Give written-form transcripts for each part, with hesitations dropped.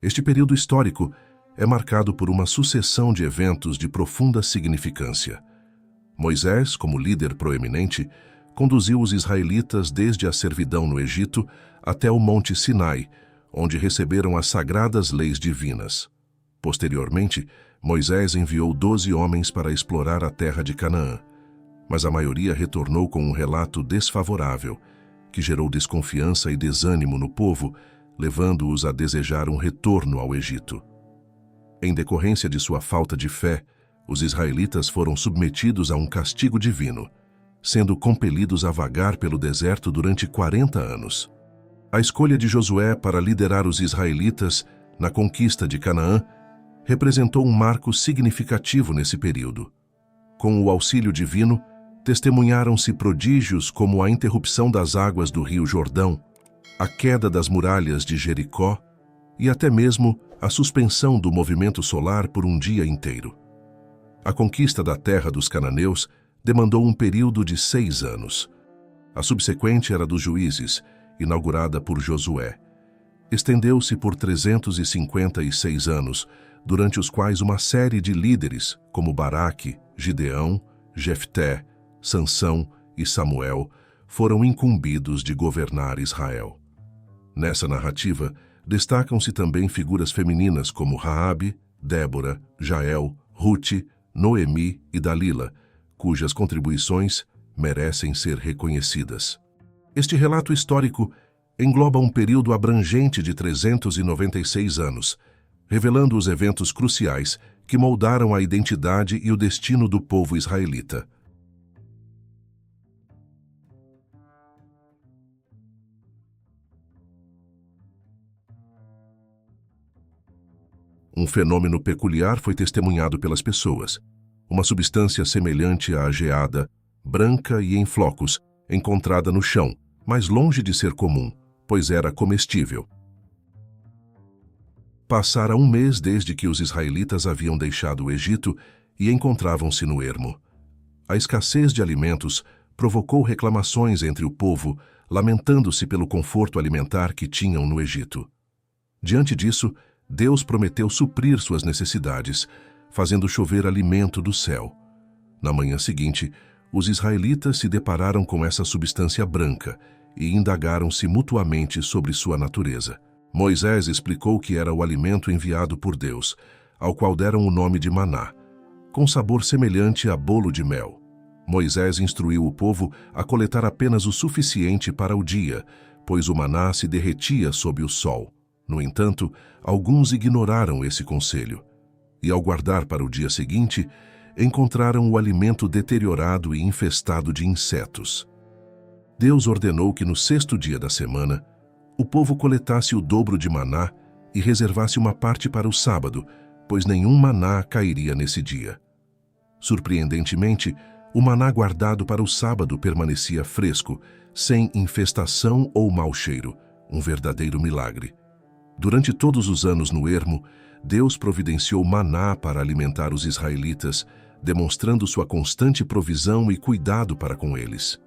Este período histórico é marcado por uma sucessão de eventos de profunda significância. Moisés, como líder proeminente, conduziu os israelitas desde a servidão no Egito até o Monte Sinai, onde receberam as sagradas leis divinas. Posteriormente, Moisés enviou 12 homens para explorar a terra de Canaã, mas a maioria retornou com um relato desfavorável, que gerou desconfiança e desânimo no povo, levando-os a desejar um retorno ao Egito. Em decorrência de sua falta de fé, os israelitas foram submetidos a um castigo divino, sendo compelidos a vagar pelo deserto durante 40 anos. A escolha de Josué para liderar os israelitas na conquista de Canaã representou um marco significativo nesse período. Com o auxílio divino, testemunharam-se prodígios como a interrupção das águas do rio Jordão, a queda das muralhas de Jericó e até mesmo a suspensão do movimento solar por um dia inteiro. A conquista da terra dos cananeus demandou um período de 6 anos. A subsequente era dos juízes, inaugurada por Josué. Estendeu-se por 356 anos, durante os quais uma série de líderes, como Baraque, Gideão, Jefté, Sansão e Samuel, foram incumbidos de governar Israel. Nessa narrativa, destacam-se também figuras femininas como Raabe, Débora, Jael, Rute, Noemi e Dalila, cujas contribuições merecem ser reconhecidas. Este relato histórico engloba um período abrangente de 396 anos, revelando os eventos cruciais que moldaram a identidade e o destino do povo israelita. Um fenômeno peculiar foi testemunhado pelas pessoas. Uma substância semelhante à geada, branca e em flocos, encontrada no chão, mas longe de ser comum, pois era comestível. Passara um mês desde que os israelitas haviam deixado o Egito e encontravam-se no ermo. A escassez de alimentos provocou reclamações entre o povo, lamentando-se pelo conforto alimentar que tinham no Egito. Diante disso, Deus prometeu suprir suas necessidades, fazendo chover alimento do céu. Na manhã seguinte, os israelitas se depararam com essa substância branca e indagaram-se mutuamente sobre sua natureza. Moisés explicou que era o alimento enviado por Deus, ao qual deram o nome de maná, com sabor semelhante a bolo de mel. Moisés instruiu o povo a coletar apenas o suficiente para o dia, pois o maná se derretia sob o sol. No entanto, alguns ignoraram esse conselho, e ao guardar para o dia seguinte, encontraram o alimento deteriorado e infestado de insetos. Deus ordenou que no 6º dia da semana, o povo coletasse o dobro de maná e reservasse uma parte para o sábado, pois nenhum maná cairia nesse dia. Surpreendentemente, o maná guardado para o sábado permanecia fresco, sem infestação ou mau cheiro, um verdadeiro milagre. Durante todos os anos no ermo, Deus providenciou maná para alimentar os israelitas, demonstrando sua constante provisão e cuidado para com eles.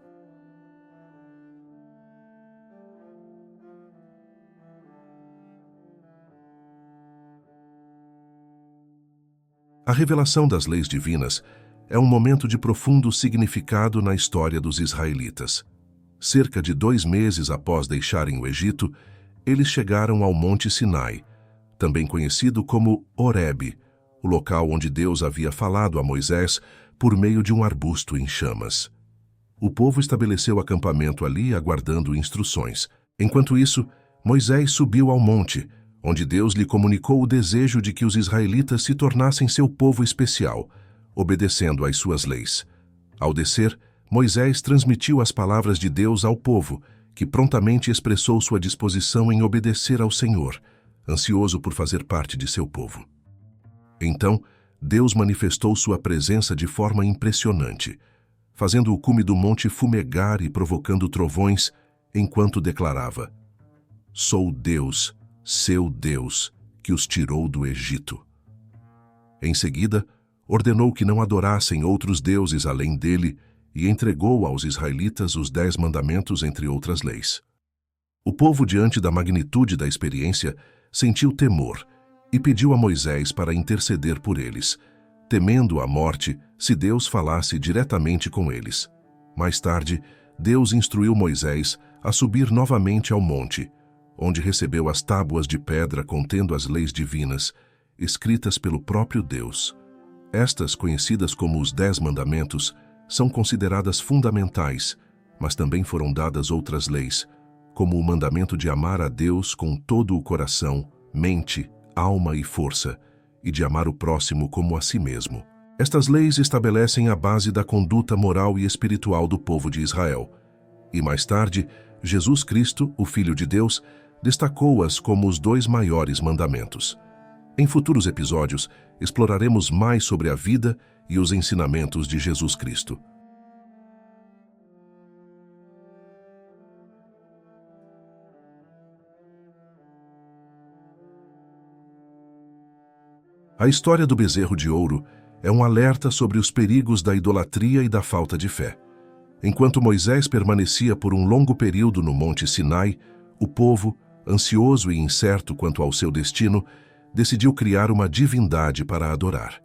A revelação das leis divinas é um momento de profundo significado na história dos israelitas. Cerca de 2 meses após deixarem o Egito, eles chegaram ao Monte Sinai, também conhecido como Horebe, o local onde Deus havia falado a Moisés por meio de um arbusto em chamas. O povo estabeleceu acampamento ali aguardando instruções. Enquanto isso, Moisés subiu ao monte, onde Deus lhe comunicou o desejo de que os israelitas se tornassem seu povo especial, obedecendo às suas leis. Ao descer, Moisés transmitiu as palavras de Deus ao povo, que prontamente expressou sua disposição em obedecer ao Senhor, ansioso por fazer parte de seu povo. Então, Deus manifestou sua presença de forma impressionante, fazendo o cume do monte fumegar e provocando trovões, enquanto declarava: "Sou Deus, seu Deus, que os tirou do Egito." Em seguida, ordenou que não adorassem outros deuses além dele e entregou aos israelitas os 10 mandamentos, entre outras leis. O povo, diante da magnitude da experiência, sentiu temor e pediu a Moisés para interceder por eles, temendo a morte se Deus falasse diretamente com eles. Mais tarde, Deus instruiu Moisés a subir novamente ao monte, onde recebeu as tábuas de pedra contendo as leis divinas, escritas pelo próprio Deus. Estas, conhecidas como os 10 Mandamentos, são consideradas fundamentais, mas também foram dadas outras leis, como o mandamento de amar a Deus com todo o coração, mente, alma e força, e de amar o próximo como a si mesmo. Estas leis estabelecem a base da conduta moral e espiritual do povo de Israel. E mais tarde, Jesus Cristo, o Filho de Deus, destacou-as como os 2 maiores mandamentos. Em futuros episódios, exploraremos mais sobre a vida e os ensinamentos de Jesus Cristo. A história do bezerro de ouro é um alerta sobre os perigos da idolatria e da falta de fé. Enquanto Moisés permanecia por um longo período no Monte Sinai, o povo, ansioso e incerto quanto ao seu destino, decidiu criar uma divindade para adorar.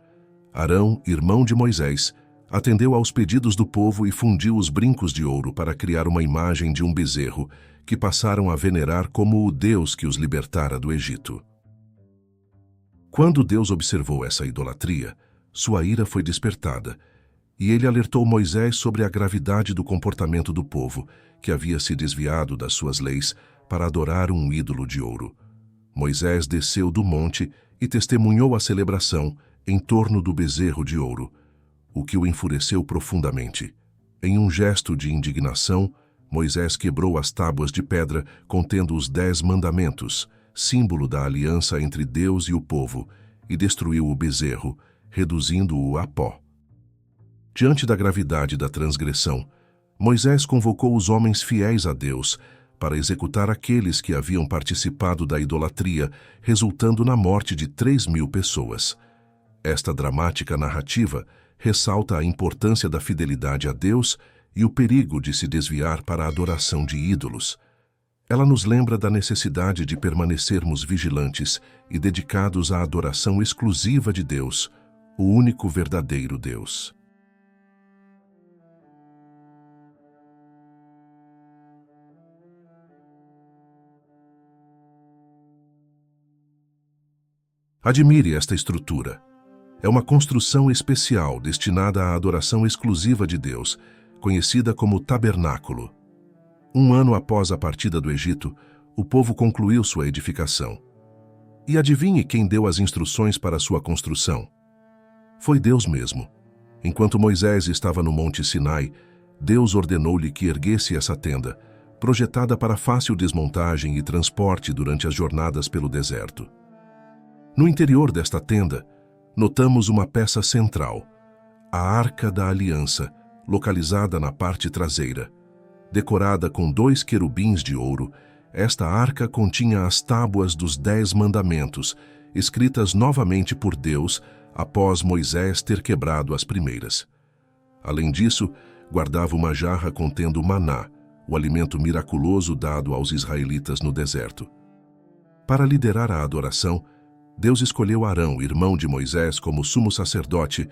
Arão, irmão de Moisés, atendeu aos pedidos do povo e fundiu os brincos de ouro para criar uma imagem de um bezerro, que passaram a venerar como o Deus que os libertara do Egito. Quando Deus observou essa idolatria, sua ira foi despertada, e ele alertou Moisés sobre a gravidade do comportamento do povo, que havia se desviado das suas leis para adorar um ídolo de ouro. Moisés desceu do monte e testemunhou a celebração em torno do bezerro de ouro, o que o enfureceu profundamente. Em um gesto de indignação, Moisés quebrou as tábuas de pedra contendo os 10 mandamentos, símbolo da aliança entre Deus e o povo, e destruiu o bezerro, reduzindo-o a pó. Diante da gravidade da transgressão, Moisés convocou os homens fiéis a Deus para executar aqueles que haviam participado da idolatria, resultando na morte de 3.000 pessoas. Esta dramática narrativa ressalta a importância da fidelidade a Deus e o perigo de se desviar para a adoração de ídolos. Ela nos lembra da necessidade de permanecermos vigilantes e dedicados à adoração exclusiva de Deus, o único verdadeiro Deus. Admire esta estrutura. É uma construção especial destinada à adoração exclusiva de Deus, conhecida como tabernáculo. 1 ano após a partida do Egito, o povo concluiu sua edificação. E adivinhe quem deu as instruções para sua construção? Foi Deus mesmo. Enquanto Moisés estava no Monte Sinai, Deus ordenou-lhe que erguesse essa tenda, projetada para fácil desmontagem e transporte durante as jornadas pelo deserto. No interior desta tenda, notamos uma peça central, a Arca da Aliança, localizada na parte traseira. Decorada com 2 querubins de ouro, esta arca continha as tábuas dos 10 mandamentos, escritas novamente por Deus após Moisés ter quebrado as primeiras. Além disso, guardava uma jarra contendo maná, o alimento miraculoso dado aos israelitas no deserto. Para liderar a adoração, Deus escolheu Arão, irmão de Moisés, como sumo sacerdote,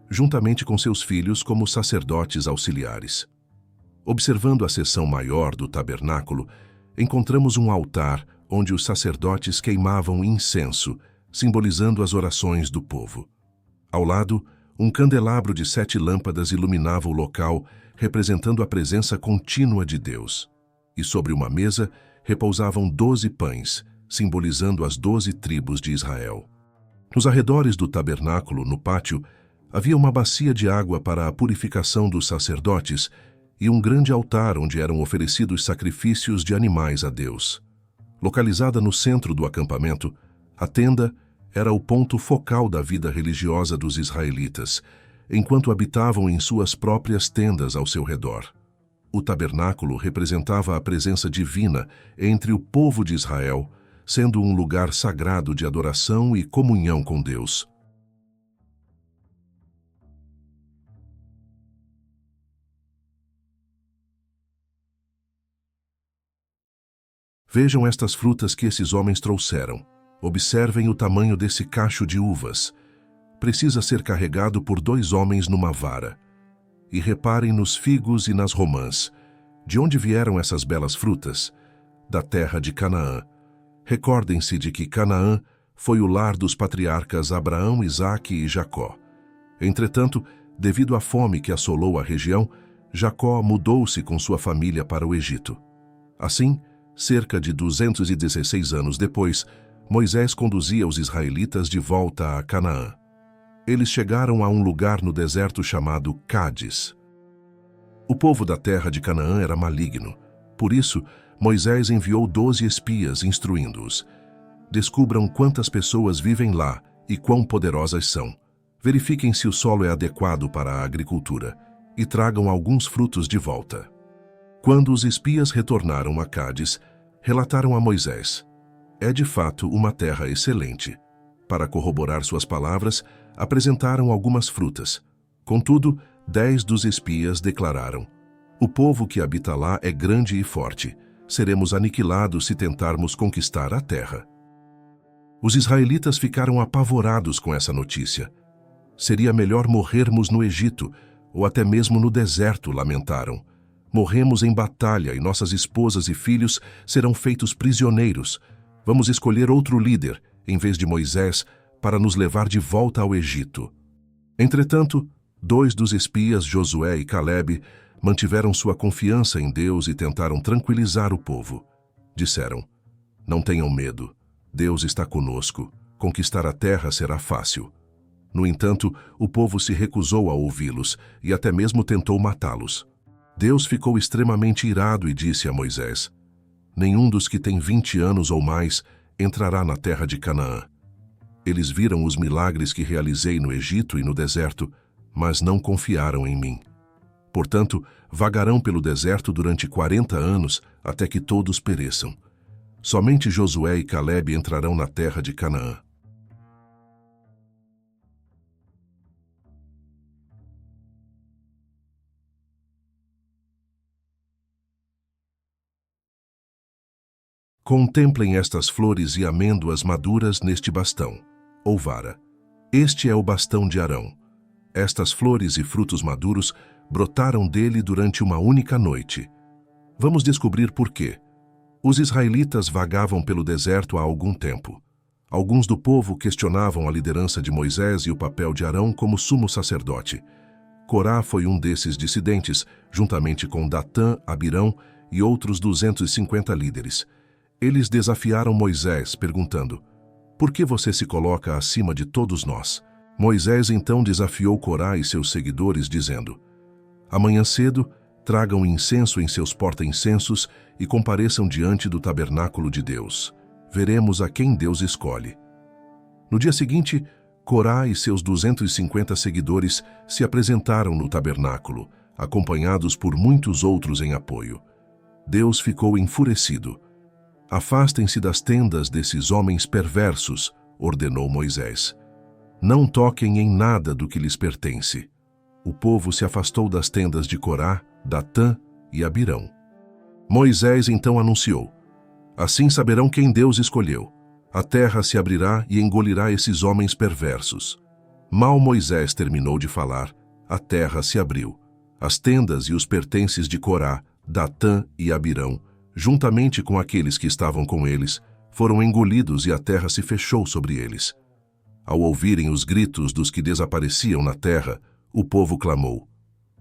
juntamente com seus filhos como sacerdotes auxiliares. Observando a seção maior do tabernáculo, encontramos um altar onde os sacerdotes queimavam incenso, simbolizando as orações do povo. Ao lado, um candelabro de 7 lâmpadas iluminava o local, representando a presença contínua de Deus. E sobre uma mesa repousavam 12 pães, simbolizando as 12 tribos de Israel. Nos arredores do tabernáculo, no pátio, havia uma bacia de água para a purificação dos sacerdotes e um grande altar onde eram oferecidos sacrifícios de animais a Deus. Localizada no centro do acampamento, a tenda era o ponto focal da vida religiosa dos israelitas, enquanto habitavam em suas próprias tendas ao seu redor. O tabernáculo representava a presença divina entre o povo de Israel, sendo um lugar sagrado de adoração e comunhão com Deus. Vejam estas frutas que esses homens trouxeram. Observem o tamanho desse cacho de uvas. Precisa ser carregado por 2 homens numa vara. E reparem nos figos e nas romãs. De onde vieram essas belas frutas? Da terra de Canaã. Recordem-se de que Canaã foi o lar dos patriarcas Abraão, Isaque e Jacó. Entretanto, devido à fome que assolou a região, Jacó mudou-se com sua família para o Egito. Assim, cerca de 216 anos depois, Moisés conduzia os israelitas de volta a Canaã. Eles chegaram a um lugar no deserto chamado Cádiz. O povo da terra de Canaã era maligno. Por isso, Moisés enviou 12 espias, instruindo-os: descubram quantas pessoas vivem lá e quão poderosas são. Verifiquem se o solo é adequado para a agricultura e tragam alguns frutos de volta. Quando os espias retornaram a Cádiz, relataram a Moisés: é de fato uma terra excelente. Para corroborar suas palavras, apresentaram algumas frutas. Contudo, 10 dos espias declararam: o povo que habita lá é grande e forte. Seremos aniquilados se tentarmos conquistar a terra. Os israelitas ficaram apavorados com essa notícia. Seria melhor morrermos no Egito, ou até mesmo no deserto, lamentaram. Morremos em batalha e nossas esposas e filhos serão feitos prisioneiros. Vamos escolher outro líder, em vez de Moisés, para nos levar de volta ao Egito. Entretanto, 2 dos espias, Josué e Calebe, mantiveram sua confiança em Deus e tentaram tranquilizar o povo. Disseram: não tenham medo, Deus está conosco, conquistar a terra será fácil. No entanto, o povo se recusou a ouvi-los e até mesmo tentou matá-los. Deus ficou extremamente irado e disse a Moisés: nenhum dos que tem 20 anos ou mais entrará na terra de Canaã. Eles viram os milagres que realizei no Egito e no deserto, mas não confiaram em mim. Portanto, vagarão pelo deserto durante 40 anos até que todos pereçam. Somente Josué e Calebe entrarão na terra de Canaã. Contemplem estas flores e amêndoas maduras neste bastão, ou vara. Este é o bastão de Arão. Estas flores e frutos maduros brotaram dele durante uma única noite. Vamos descobrir por quê. Os israelitas vagavam pelo deserto há algum tempo. Alguns do povo questionavam a liderança de Moisés e o papel de Arão como sumo sacerdote. Corá foi um desses dissidentes, juntamente com Datã, Abirão e outros 250 líderes. Eles desafiaram Moisés, perguntando: por que você se coloca acima de todos nós? Moisés então desafiou Corá e seus seguidores, dizendo: amanhã cedo, tragam incenso em seus porta-incensos e compareçam diante do tabernáculo de Deus. Veremos a quem Deus escolhe. No dia seguinte, Corá e seus 250 seguidores se apresentaram no tabernáculo, acompanhados por muitos outros em apoio. Deus ficou enfurecido. Afastem-se das tendas desses homens perversos, ordenou Moisés. Não toquem em nada do que lhes pertence. O povo se afastou das tendas de Corá, Datã e Abirão. Moisés então anunciou: assim saberão quem Deus escolheu. A terra se abrirá e engolirá esses homens perversos. Mal Moisés terminou de falar, a terra se abriu. As tendas e os pertences de Corá, Datã e Abirão, juntamente com aqueles que estavam com eles, foram engolidos e a terra se fechou sobre eles. Ao ouvirem os gritos dos que desapareciam na terra, o povo clamou: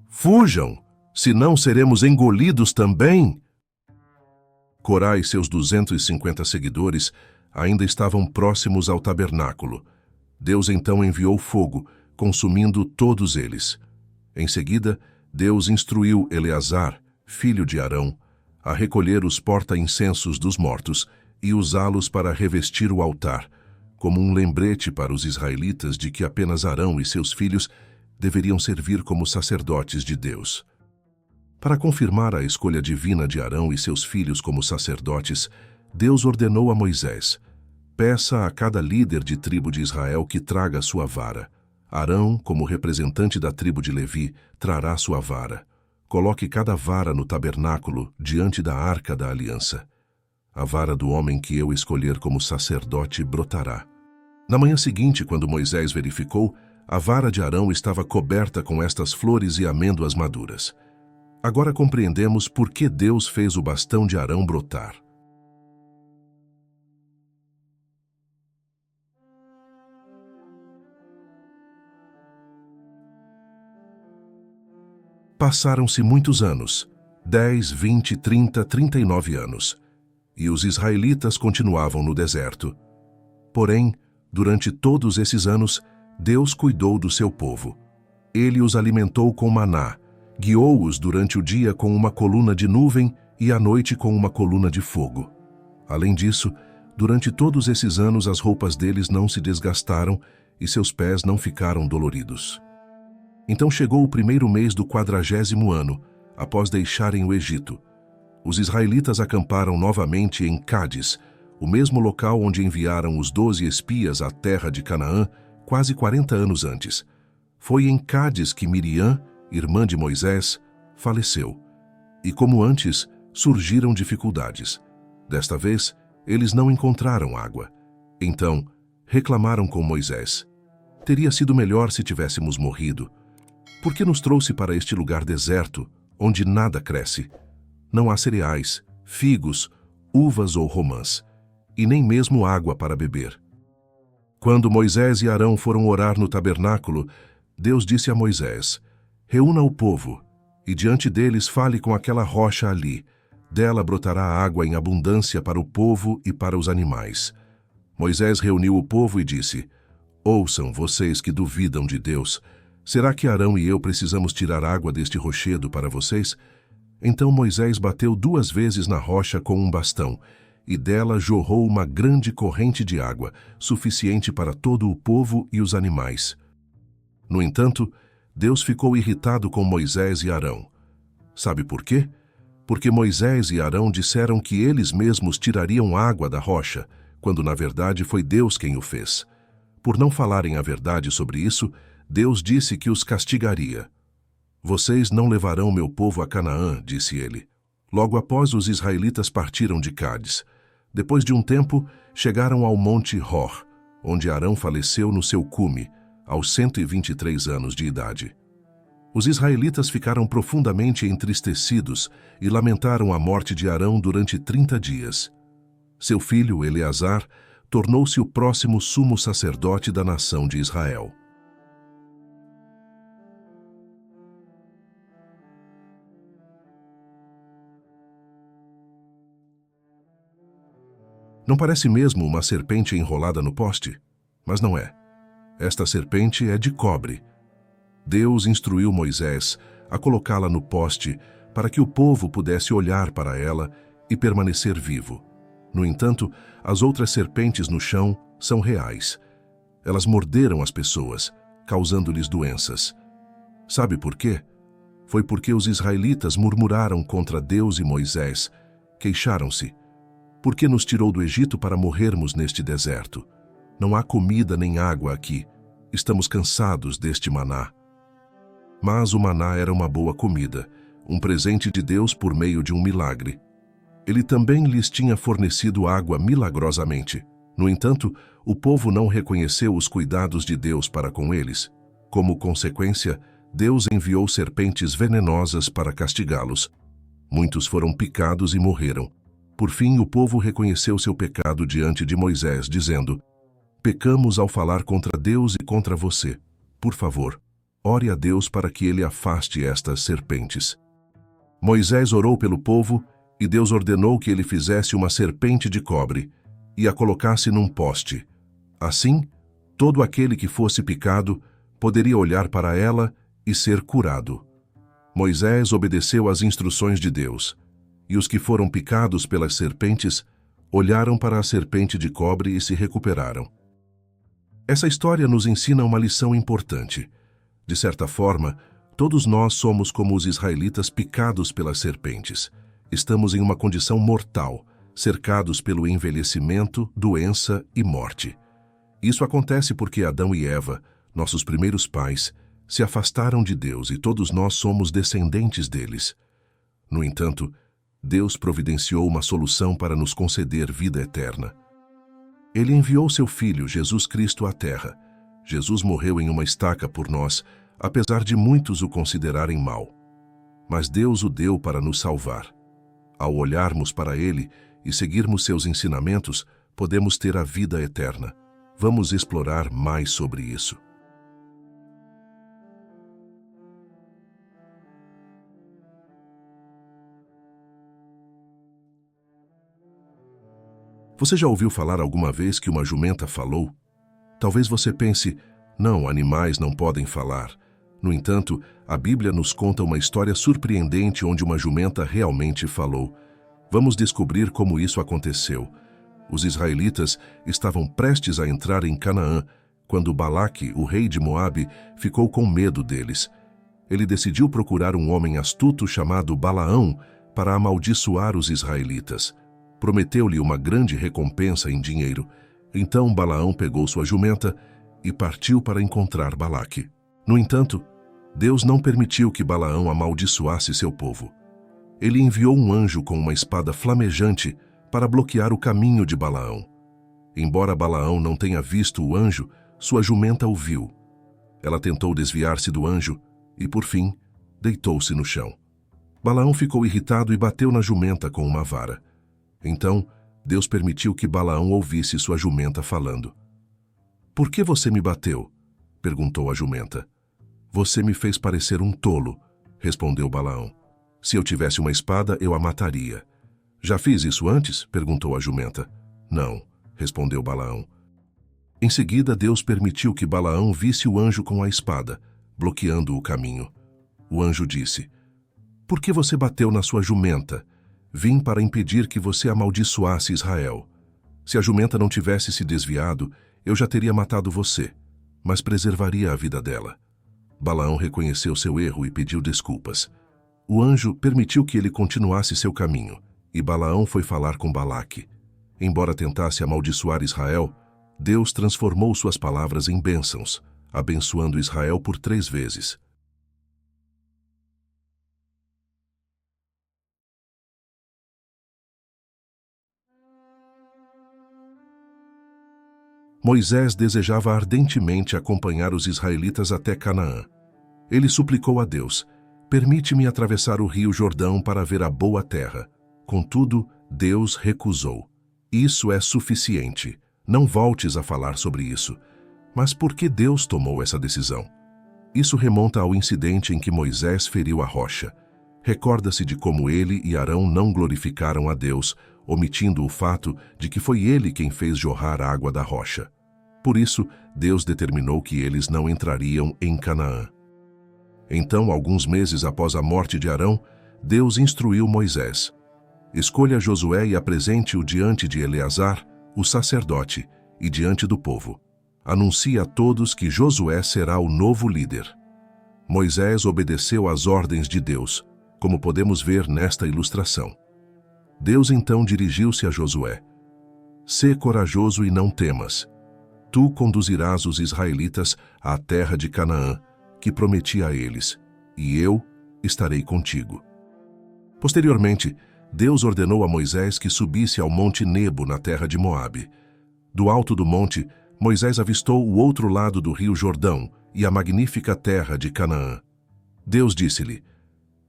fujam, senão seremos engolidos também. Corá e seus 250 seguidores ainda estavam próximos ao tabernáculo. Deus então enviou fogo, consumindo todos eles. Em seguida, Deus instruiu Eleazar, filho de Arão, a recolher os porta-incensos dos mortos e usá-los para revestir o altar, como um lembrete para os israelitas de que apenas Arão e seus filhos deveriam servir como sacerdotes de Deus. Para confirmar a escolha divina de Arão e seus filhos como sacerdotes, Deus ordenou a Moisés: peça a cada líder de tribo de Israel que traga sua vara. Arão, como representante da tribo de Levi, trará sua vara. Coloque cada vara no tabernáculo diante da arca da aliança. a vara do homem que eu escolher como sacerdote brotará. Na manhã seguinte, quando Moisés verificou, a vara de Arão estava coberta com estas flores e amêndoas maduras. Agora compreendemos por que Deus fez o bastão de Arão brotar. Passaram-se muitos anos, 10, 20, 30, 39 anos, e os israelitas continuavam no deserto. Porém, durante todos esses anos, Deus cuidou do seu povo. Ele os alimentou com maná, guiou-os durante o dia com uma coluna de nuvem e à noite com uma coluna de fogo. Além disso, durante todos esses anos as roupas deles não se desgastaram e seus pés não ficaram doloridos. Então chegou o primeiro mês do 40º ano, após deixarem o Egito. Os israelitas acamparam novamente em Cádiz, o mesmo local onde enviaram os 12 espias à terra de Canaã, quase 40 anos antes. Foi em Cádiz que Miriam, irmã de Moisés, faleceu. E como antes, surgiram dificuldades. Desta vez, eles não encontraram água. Então, reclamaram com Moisés: teria sido melhor se tivéssemos morrido. Por que nos trouxe para este lugar deserto, onde nada cresce? Não há cereais, figos, uvas ou romãs, e nem mesmo água para beber. Quando Moisés e Arão foram orar no tabernáculo, Deus disse a Moisés: reúna o povo, e diante deles fale com aquela rocha ali. Dela brotará água em abundância para o povo e para os animais. Moisés reuniu o povo e disse: ouçam, vocês que duvidam de Deus. Será que Arão e eu precisamos tirar água deste rochedo para vocês? Então Moisés bateu 2 vezes na rocha com um bastão, e dela jorrou uma grande corrente de água, suficiente para todo o povo e os animais. No entanto, Deus ficou irritado com Moisés e Arão. Sabe por quê? Porque Moisés e Arão disseram que eles mesmos tirariam água da rocha, quando na verdade foi Deus quem o fez. Por não falarem a verdade sobre isso, Deus disse que os castigaria. Vocês não levarão meu povo a Canaã, disse ele. Logo após, os israelitas partiram de Cádiz. Depois de um tempo, chegaram ao monte Hor, onde Arão faleceu no seu cume, aos 123 anos de idade. Os israelitas ficaram profundamente entristecidos e lamentaram a morte de Arão durante 30 dias. Seu filho, Eleazar, tornou-se o próximo sumo sacerdote da nação de Israel. Não parece mesmo uma serpente enrolada no poste? Mas não é. Esta serpente é de cobre. Deus instruiu Moisés a colocá-la no poste para que o povo pudesse olhar para ela e permanecer vivo. No entanto, as outras serpentes no chão são reais. Elas morderam as pessoas, causando-lhes doenças. Sabe por quê? Foi porque os israelitas murmuraram contra Deus e Moisés, queixaram-se. Por que nos tirou do Egito para morrermos neste deserto? Não há comida nem água aqui. Estamos cansados deste maná. Mas o maná era uma boa comida, um presente de Deus por meio de um milagre. Ele também lhes tinha fornecido água milagrosamente. No entanto, o povo não reconheceu os cuidados de Deus para com eles. Como consequência, Deus enviou serpentes venenosas para castigá-los. Muitos foram picados e morreram. Por fim, o povo reconheceu seu pecado diante de Moisés, dizendo: pecamos ao falar contra Deus e contra você. Por favor, ore a Deus para que ele afaste estas serpentes. Moisés orou pelo povo, e Deus ordenou que ele fizesse uma serpente de cobre e a colocasse num poste. Assim, todo aquele que fosse picado poderia olhar para ela e ser curado. Moisés obedeceu às instruções de Deus, e os que foram picados pelas serpentes olharam para a serpente de cobre e se recuperaram. Essa história nos ensina uma lição importante. De certa forma, todos nós somos como os israelitas picados pelas serpentes. Estamos em uma condição mortal, cercados pelo envelhecimento, doença e morte. Isso acontece porque Adão e Eva, nossos primeiros pais, se afastaram de Deus e todos nós somos descendentes deles. No entanto, Deus providenciou uma solução para nos conceder vida eterna. Ele enviou seu Filho, Jesus Cristo, à Terra. Jesus morreu em uma estaca por nós, apesar de muitos o considerarem mau. Mas Deus o deu para nos salvar. Ao olharmos para ele e seguirmos seus ensinamentos, podemos ter a vida eterna. Vamos explorar mais sobre isso. Você já ouviu falar alguma vez que uma jumenta falou? Talvez você pense, não, animais não podem falar. No entanto, a Bíblia nos conta uma história surpreendente onde uma jumenta realmente falou. Vamos descobrir como isso aconteceu. Os israelitas estavam prestes a entrar em Canaã, quando Balaque, o rei de Moabe, ficou com medo deles. Ele decidiu procurar um homem astuto chamado Balaão para amaldiçoar os israelitas. Prometeu-lhe uma grande recompensa em dinheiro. Então Balaão pegou sua jumenta e partiu para encontrar Balaque. No entanto, Deus não permitiu que Balaão amaldiçoasse seu povo. Ele enviou um anjo com uma espada flamejante para bloquear o caminho de Balaão. Embora Balaão não tenha visto o anjo, sua jumenta o viu. Ela tentou desviar-se do anjo e, por fim, deitou-se no chão. Balaão ficou irritado e bateu na jumenta com uma vara. Então, Deus permitiu que Balaão ouvisse sua jumenta falando. "Por que você me bateu?" perguntou a jumenta. "Você me fez parecer um tolo", respondeu Balaão. "Se eu tivesse uma espada, eu a mataria." "Já fiz isso antes?" perguntou a jumenta. "Não", respondeu Balaão. Em seguida, Deus permitiu que Balaão visse o anjo com a espada, bloqueando o caminho. O anjo disse: "Por que você bateu na sua jumenta? Vim para impedir que você amaldiçoasse Israel. Se a jumenta não tivesse se desviado, eu já teria matado você, mas preservaria a vida dela." Balaão reconheceu seu erro e pediu desculpas. O anjo permitiu que ele continuasse seu caminho, e Balaão foi falar com Balaque. Embora tentasse amaldiçoar Israel, Deus transformou suas palavras em bênçãos, abençoando Israel por 3 vezes. Moisés desejava ardentemente acompanhar os israelitas até Canaã. Ele suplicou a Deus: "Permite-me atravessar o rio Jordão para ver a boa terra." Contudo, Deus recusou. "Isso é suficiente. Não voltes a falar sobre isso." Mas por que Deus tomou essa decisão? Isso remonta ao incidente em que Moisés feriu a rocha. Recorda-se de como ele e Arão não glorificaram a Deus, omitindo o fato de que foi ele quem fez jorrar a água da rocha. Por isso, Deus determinou que eles não entrariam em Canaã. Então, alguns meses após a morte de Arão, Deus instruiu Moisés: "Escolha Josué e apresente-o diante de Eleazar, o sacerdote, e diante do povo. Anuncie a todos que Josué será o novo líder." Moisés obedeceu às ordens de Deus, como podemos ver nesta ilustração. Deus então dirigiu-se a Josué: "Sê corajoso e não temas. Tu conduzirás os israelitas à terra de Canaã, que prometi a eles, e eu estarei contigo." Posteriormente, Deus ordenou a Moisés que subisse ao Monte Nebo, na terra de Moabe. Do alto do monte, Moisés avistou o outro lado do rio Jordão e a magnífica terra de Canaã. Deus disse-lhe: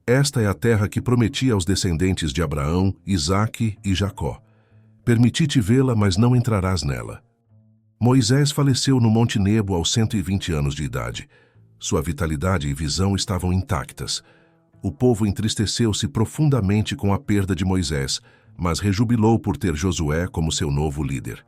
"Esta é a terra que prometi aos descendentes de Abraão, Isaque e Jacó. Permiti-te vê-la, mas não entrarás nela." Moisés faleceu no Monte Nebo aos 120 anos de idade. Sua vitalidade e visão estavam intactas. O povo entristeceu-se profundamente com a perda de Moisés, mas rejubilou por ter Josué como seu novo líder.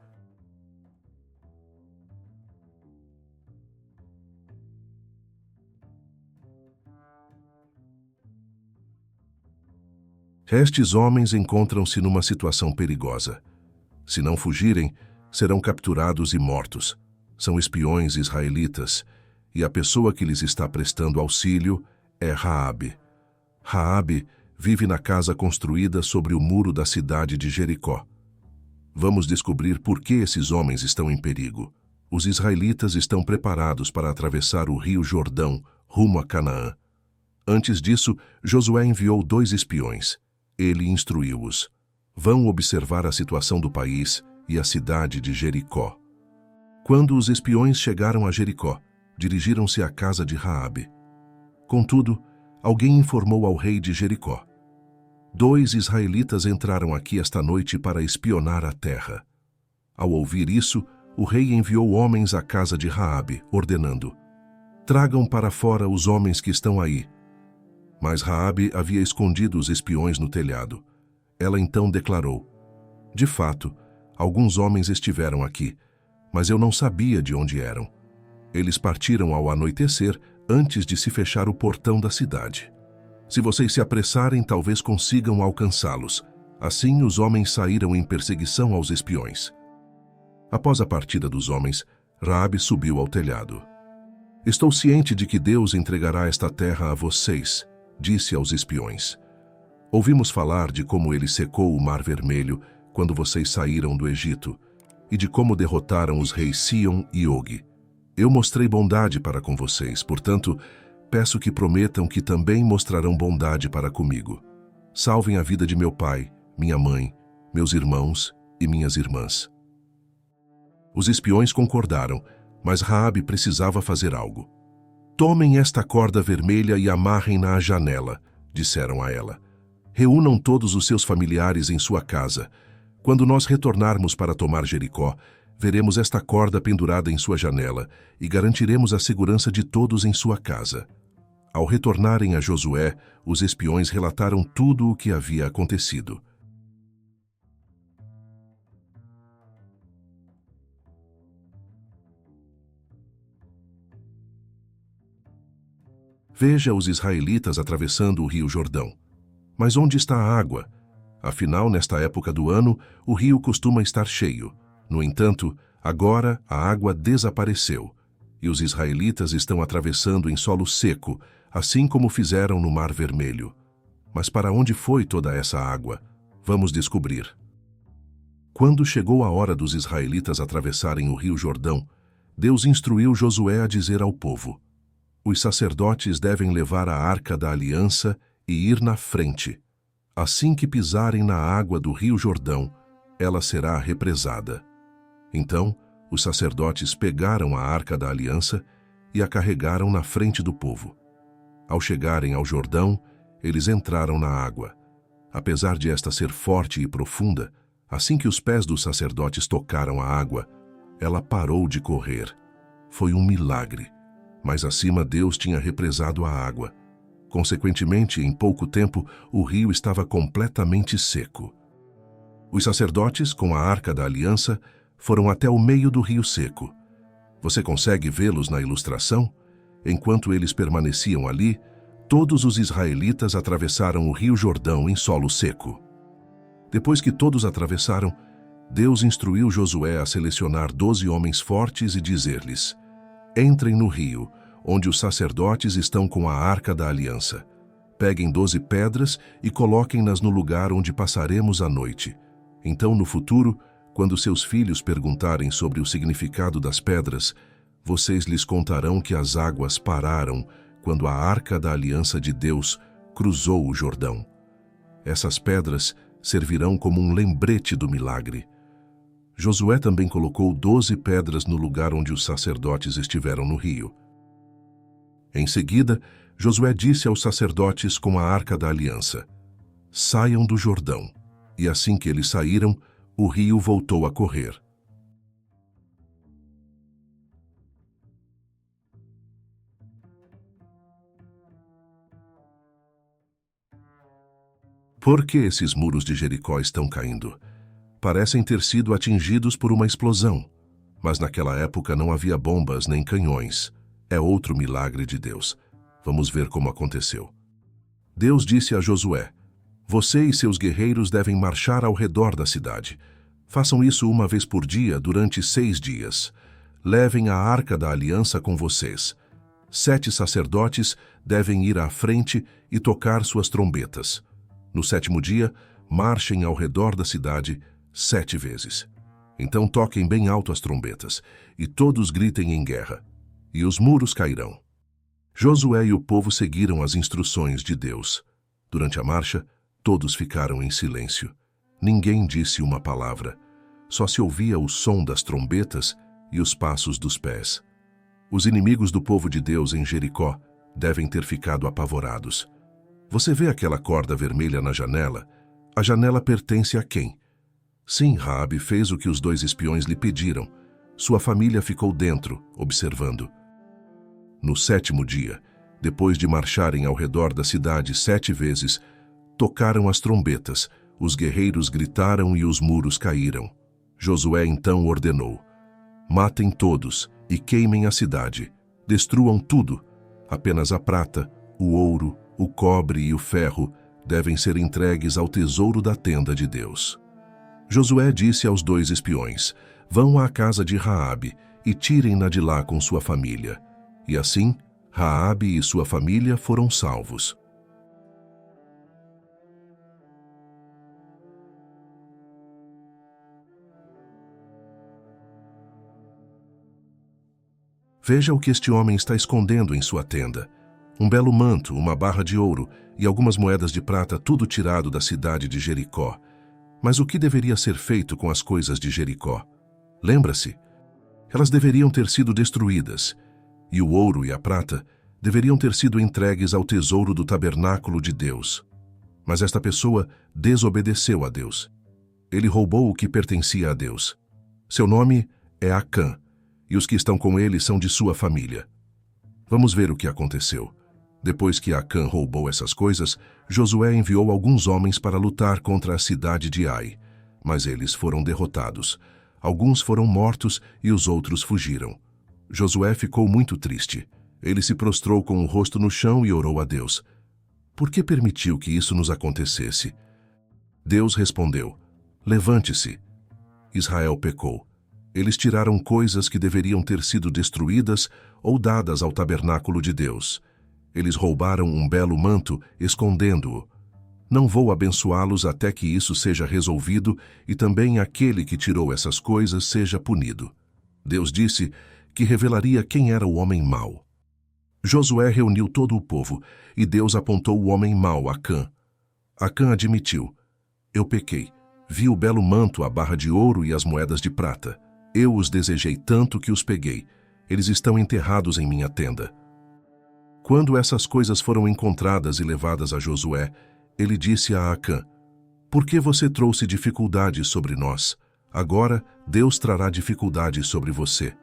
Estes homens encontram-se numa situação perigosa. Se não fugirem, serão capturados e mortos. São espiões israelitas, e a pessoa que lhes está prestando auxílio é Raabe. Raabe vive na casa construída sobre o muro da cidade de Jericó. Vamos descobrir por que esses homens estão em perigo. Os israelitas estão preparados para atravessar o rio Jordão rumo a Canaã. Antes disso, Josué enviou 2 espiões. ele instruiu-os: vão observar a situação do país e a cidade de Jericó. Quando os espiões chegaram a Jericó, dirigiram-se à casa de Raabe. Contudo, alguém informou ao rei de Jericó: 2 israelitas entraram aqui esta noite para espionar a terra. Ao ouvir isso, o rei enviou homens à casa de Raabe, ordenando: tragam para fora os homens que estão aí. Mas Raabe havia escondido os espiões no telhado. Ela então declarou: de fato, alguns homens estiveram aqui, mas eu não sabia de onde eram. Eles partiram ao anoitecer, antes de se fechar o portão da cidade. Se vocês se apressarem, talvez consigam alcançá-los. Assim, os homens saíram em perseguição aos espiões. Após a partida dos homens, Raabe subiu ao telhado. Estou ciente de que Deus entregará esta terra a vocês, disse aos espiões. Ouvimos falar de como ele secou o Mar Vermelho quando vocês saíram do Egito, e de como derrotaram os reis Sião e Og. Eu mostrei bondade para com vocês, portanto, peço que prometam que também mostrarão bondade para comigo. Salvem a vida de meu pai, minha mãe, meus irmãos e minhas irmãs. Os espiões concordaram, mas Raabe precisava fazer algo. Tomem esta corda vermelha e amarrem-na à janela, disseram a ela. Reúnam todos os seus familiares em sua casa. Quando nós retornarmos para tomar Jericó, veremos esta corda pendurada em sua janela e garantiremos a segurança de todos em sua casa. Ao retornarem a Josué, os espiões relataram tudo o que havia acontecido. Veja os israelitas atravessando o rio Jordão. Mas onde está a água? Afinal, nesta época do ano, o rio costuma estar cheio. No entanto, agora a água desapareceu, e os israelitas estão atravessando em solo seco, assim como fizeram no Mar Vermelho. Mas para onde foi toda essa água? Vamos descobrir. Quando chegou a hora dos israelitas atravessarem o rio Jordão, Deus instruiu Josué a dizer ao povo: os sacerdotes devem levar a arca da aliança e ir na frente. Assim que pisarem na água do rio Jordão, ela será represada. Então, os sacerdotes pegaram a arca da aliança e a carregaram na frente do povo. Ao chegarem ao Jordão, eles entraram na água. Apesar de esta ser forte e profunda, assim que os pés dos sacerdotes tocaram a água, ela parou de correr. Foi um milagre. Mas acima Deus tinha represado a água. Consequentemente, em pouco tempo, o rio estava completamente seco. Os sacerdotes, com a arca da aliança, foram até o meio do rio seco. Você consegue vê-los na ilustração? Enquanto eles permaneciam ali, todos os israelitas atravessaram o rio Jordão em solo seco. Depois que todos atravessaram, Deus instruiu Josué a selecionar 12 homens fortes e dizer-lhes: entrem no rio, onde os sacerdotes estão com a arca da aliança. Peguem 12 pedras e coloquem-nas no lugar onde passaremos a noite. Então, no futuro, quando seus filhos perguntarem sobre o significado das pedras, vocês lhes contarão que as águas pararam quando a arca da aliança de Deus cruzou o Jordão. Essas pedras servirão como um lembrete do milagre. Josué também colocou 12 pedras no lugar onde os sacerdotes estiveram no rio. Em seguida, Josué disse aos sacerdotes com a arca da aliança: saiam do Jordão. E assim que eles saíram, o rio voltou a correr. Por que esses muros de Jericó estão caindo? Parecem ter sido atingidos por uma explosão, mas naquela época não havia bombas nem canhões. É outro milagre de Deus. Vamos ver como aconteceu. Deus disse a Josué: você e seus guerreiros devem marchar ao redor da cidade. Façam isso uma vez por dia durante 6 dias. Levem a arca da aliança com vocês. 7 sacerdotes devem ir à frente e tocar suas trombetas. No 7º dia, marchem ao redor da cidade 7 vezes. Então toquem bem alto as trombetas, e todos gritem em guerra, e os muros cairão. Josué e o povo seguiram as instruções de Deus. Durante a marcha, Todos ficaram em silêncio. Ninguém disse uma palavra. Só se ouvia o som das trombetas e os passos dos pés. Os inimigos do povo de Deus em Jericó devem ter ficado apavorados. Você vê aquela corda vermelha na janela? A janela pertence a quem? Sim, Raabe fez o que os 2 espiões lhe pediram. Sua família ficou dentro, observando. No 7º dia, depois de marcharem ao redor da cidade 7 vezes, tocaram as trombetas, os guerreiros gritaram e os muros caíram. Josué então ordenou: matem todos e queimem a cidade. Destruam tudo. Apenas a prata, o ouro, o cobre e o ferro devem ser entregues ao tesouro da tenda de Deus. Josué disse aos 2 espiões: vão à casa de Raabe e tirem-na de lá com sua família. E assim, Raabe e sua família foram salvos. Veja o que este homem está escondendo em sua tenda. Um belo manto, uma barra de ouro e algumas moedas de prata, tudo tirado da cidade de Jericó. Mas o que deveria ser feito com as coisas de Jericó? Lembra-se? Elas deveriam ter sido destruídas, e o ouro e a prata deveriam ter sido entregues ao tesouro do tabernáculo de Deus. Mas esta pessoa desobedeceu a Deus. Ele roubou o que pertencia a Deus. Seu nome é Acã, e os que estão com ele são de sua família. Vamos ver o que aconteceu. Depois que Acã roubou essas coisas, Josué enviou alguns homens para lutar contra a cidade de Ai, mas eles foram derrotados. Alguns foram mortos e os outros fugiram. Josué ficou muito triste. Ele se prostrou com o rosto no chão e orou a Deus. Por que permitiu que isso nos acontecesse? Deus respondeu: levante-se. Israel pecou. Eles tiraram coisas que deveriam ter sido destruídas ou dadas ao tabernáculo de Deus. Eles roubaram um belo manto, escondendo-o. Não vou abençoá-los até que isso seja resolvido e também aquele que tirou essas coisas seja punido. Deus disse que revelaria quem era o homem mau. Josué reuniu todo o povo e Deus apontou o homem mau, Acã. Acã admitiu: eu pequei. Vi o belo manto, a barra de ouro e as moedas de prata. Eu os desejei tanto que os peguei. Eles estão enterrados em minha tenda. Quando essas coisas foram encontradas e levadas a Josué, ele disse a Acã: por que você trouxe dificuldades sobre nós? Agora Deus trará dificuldades sobre você.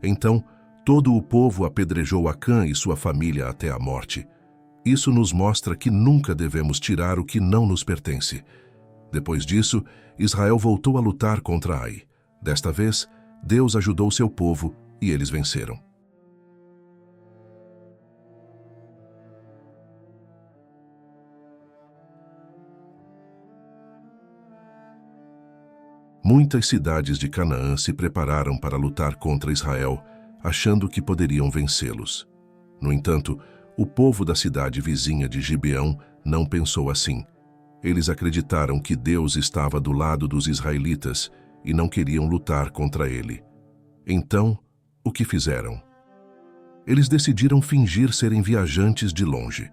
Então, todo o povo apedrejou Acã e sua família até a morte. Isso nos mostra que nunca devemos tirar o que não nos pertence. Depois disso, Israel voltou a lutar contra Ai. Desta vez, Deus ajudou seu povo e eles venceram. Muitas cidades de Canaã se prepararam para lutar contra Israel, achando que poderiam vencê-los. No entanto, o povo da cidade vizinha de Gibeão não pensou assim. Eles acreditaram que Deus estava do lado dos israelitas e não queriam lutar contra ele. Então, o que fizeram? Eles decidiram fingir serem viajantes de longe.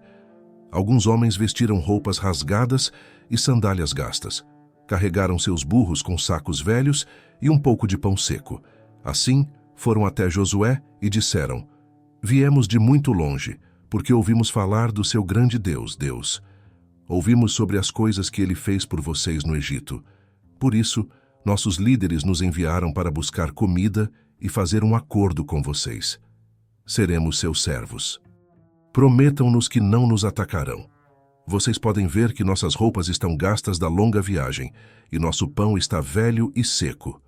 Alguns homens vestiram roupas rasgadas e sandálias gastas. Carregaram seus burros com sacos velhos e um pouco de pão seco. Assim, foram até Josué e disseram: viemos de muito longe, porque ouvimos falar do seu grande Deus, Deus. Ouvimos sobre as coisas que ele fez por vocês no Egito. Por isso, nossos líderes nos enviaram para buscar comida e fazer um acordo com vocês. Seremos seus servos. Prometam-nos que não nos atacarão. Vocês podem ver que nossas roupas estão gastas da longa viagem e nosso pão está velho e seco.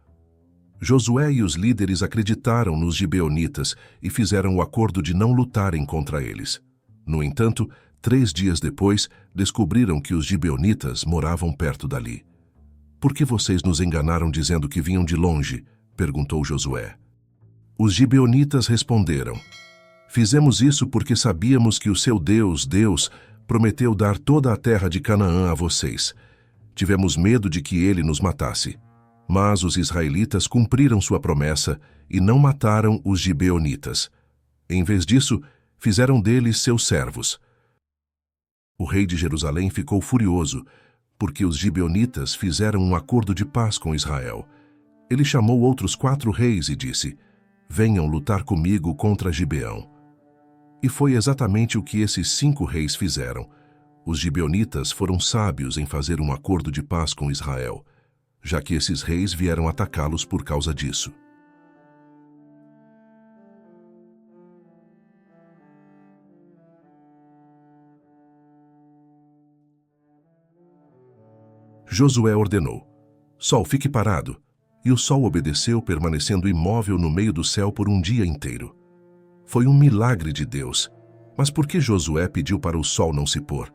Josué e os líderes acreditaram nos gibeonitas e fizeram o acordo de não lutarem contra eles. No entanto, 3 dias depois, descobriram que os gibeonitas moravam perto dali. Por que vocês nos enganaram dizendo que vinham de longe? Perguntou Josué. Os gibeonitas responderam: fizemos isso porque sabíamos que o seu Deus, Deus, prometeu dar toda a terra de Canaã a vocês. Tivemos medo de que ele nos matasse. Mas os israelitas cumpriram sua promessa e não mataram os gibeonitas. Em vez disso, fizeram deles seus servos. O rei de Jerusalém ficou furioso, porque os gibeonitas fizeram um acordo de paz com Israel. Ele chamou outros 4 reis e disse: venham lutar comigo contra Gibeão. E foi exatamente o que esses 5 reis fizeram. Os gibeonitas foram sábios em fazer um acordo de paz com Israel, já que esses reis vieram atacá-los por causa disso. Josué ordenou: Sol, fique parado. E o sol obedeceu, permanecendo imóvel no meio do céu por um dia inteiro. Foi um milagre de Deus. Mas por que Josué pediu para o sol não se pôr?